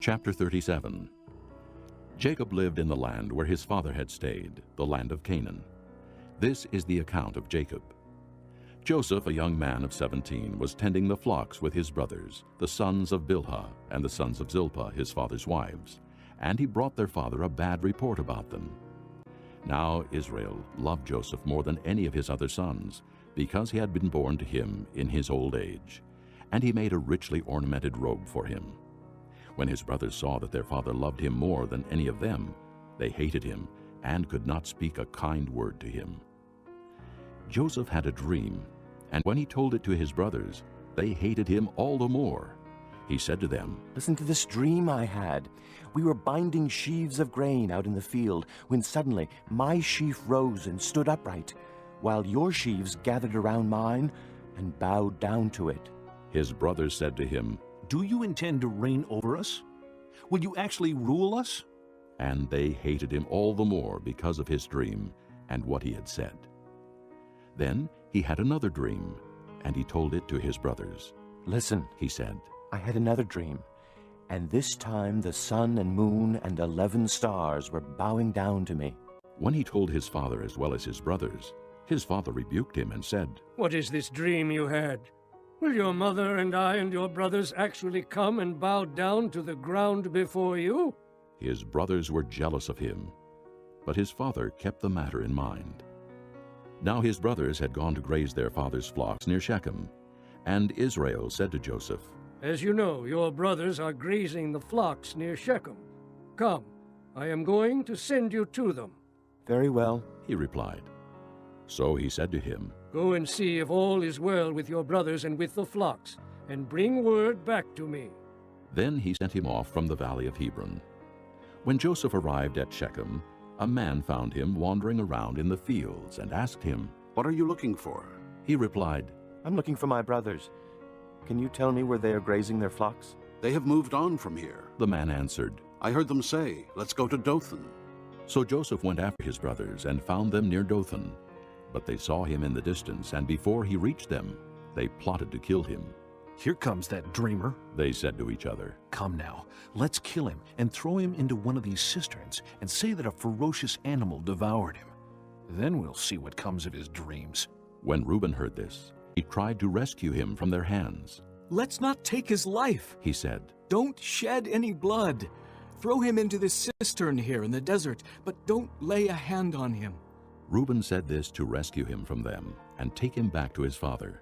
Chapter 37. Jacob lived in the land where his father had stayed, the land of Canaan. This is the account of Jacob. Joseph, a young man of 17, was tending the flocks with his brothers, the sons of Bilhah and the sons of Zilpah, his father's wives, and he brought their father a bad report about them. Now Israel loved Joseph more than any of his other sons, because he had been born to him in his old age, and he made a richly ornamented robe for him. When his brothers saw that their father loved him more than any of them, they hated him and could not speak a kind word to him. Joseph had a dream, and when he told it to his brothers, they hated him all the more. He said to them, "Listen to this dream I had. We were binding sheaves of grain out in the field, when suddenly my sheaf rose and stood upright, while your sheaves gathered around mine and bowed down to it." His brothers said to him, "Do you intend to reign over us? Will you actually rule us?" And they hated him all the more because of his dream and what he had said. Then he had another dream, and he told it to his brothers. "Listen," he said, "I had another dream, and this time the sun and moon and 11 stars were bowing down to me." When he told his father as well as his brothers, his father rebuked him and said, "What is this dream you had? Will your mother and I and your brothers actually come and bow down to the ground before you?" His brothers were jealous of him, but his father kept the matter in mind. Now his brothers had gone to graze their father's flocks near Shechem, and Israel said to Joseph, "As you know, your brothers are grazing the flocks near Shechem. Come, I am going to send you to them." "Very well," he replied. So he said to him, "Go and see if all is well with your brothers and with the flocks, and bring word back to me." Then he sent him off from the valley of Hebron. When Joseph arrived at Shechem, a man found him wandering around in the fields and asked him, "What are you looking for?" He replied, "I'm looking for my brothers. Can you tell me where they are grazing their flocks?" "They have moved on from here." The man answered, "I heard them say, 'Let's go to Dothan.'" So Joseph went after his brothers and found them near Dothan. But they saw him in the distance, and before he reached them, they plotted to kill him. "Here comes that dreamer," they said to each other. "Come now, let's kill him and throw him into one of these cisterns and say that a ferocious animal devoured him. Then we'll see what comes of his dreams." When Reuben heard this, he tried to rescue him from their hands. "Let's not take his life," he said. "Don't shed any blood. Throw him into this cistern here in the desert, but don't lay a hand on him." Reuben said this to rescue him from them and take him back to his father.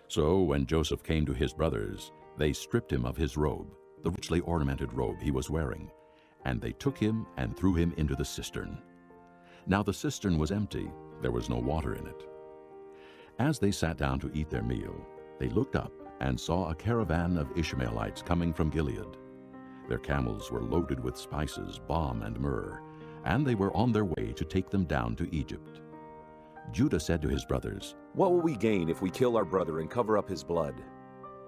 So when Joseph came to his brothers, they stripped him of his robe, the richly ornamented robe he was wearing, and they took him and threw him into the cistern. Now the cistern was empty, there was no water in it. As they sat down to eat their meal, they looked up and saw a caravan of Ishmaelites coming from Gilead. Their camels were loaded with spices, balm, and myrrh, and they were on their way to take them down to Egypt. Judah said to his brothers, "What will we gain if we kill our brother and cover up his blood?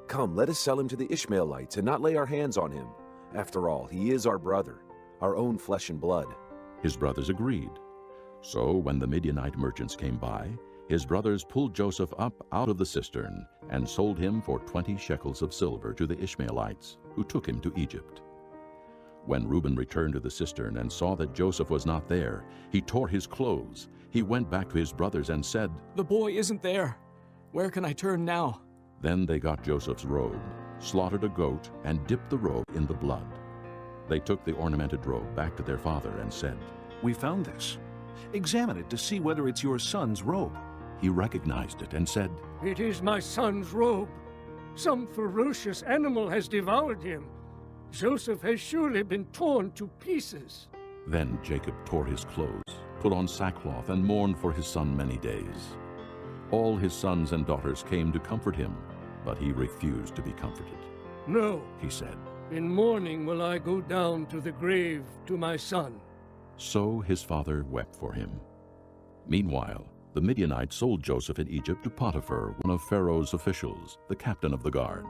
Come, let us sell him to the Ishmaelites and not lay our hands on him. After all, he is our brother, our own flesh and blood." His brothers agreed. So when the Midianite merchants came by, his brothers pulled Joseph up out of the cistern and sold him for 20 shekels of silver to the Ishmaelites, who took him to Egypt. When Reuben returned to the cistern and saw that Joseph was not there, he tore his clothes. He went back to his brothers and said, "The boy isn't there. Where can I turn now?" Then they got Joseph's robe, slaughtered a goat, and dipped the robe in the blood. They took the ornamented robe back to their father and said, "We found this. Examine it to see whether it's your son's robe." He recognized it and said, "It is my son's robe. Some ferocious animal has devoured him. Joseph has surely been torn to pieces." Then Jacob tore his clothes, put on sackcloth, and mourned for his son many days. All his sons and daughters came to comfort him, but he refused to be comforted. "No," he said, "in mourning will I go down to the grave to my son." So his father wept for him. Meanwhile, the Midianites sold Joseph in Egypt to Potiphar, one of Pharaoh's officials, the captain of the guard.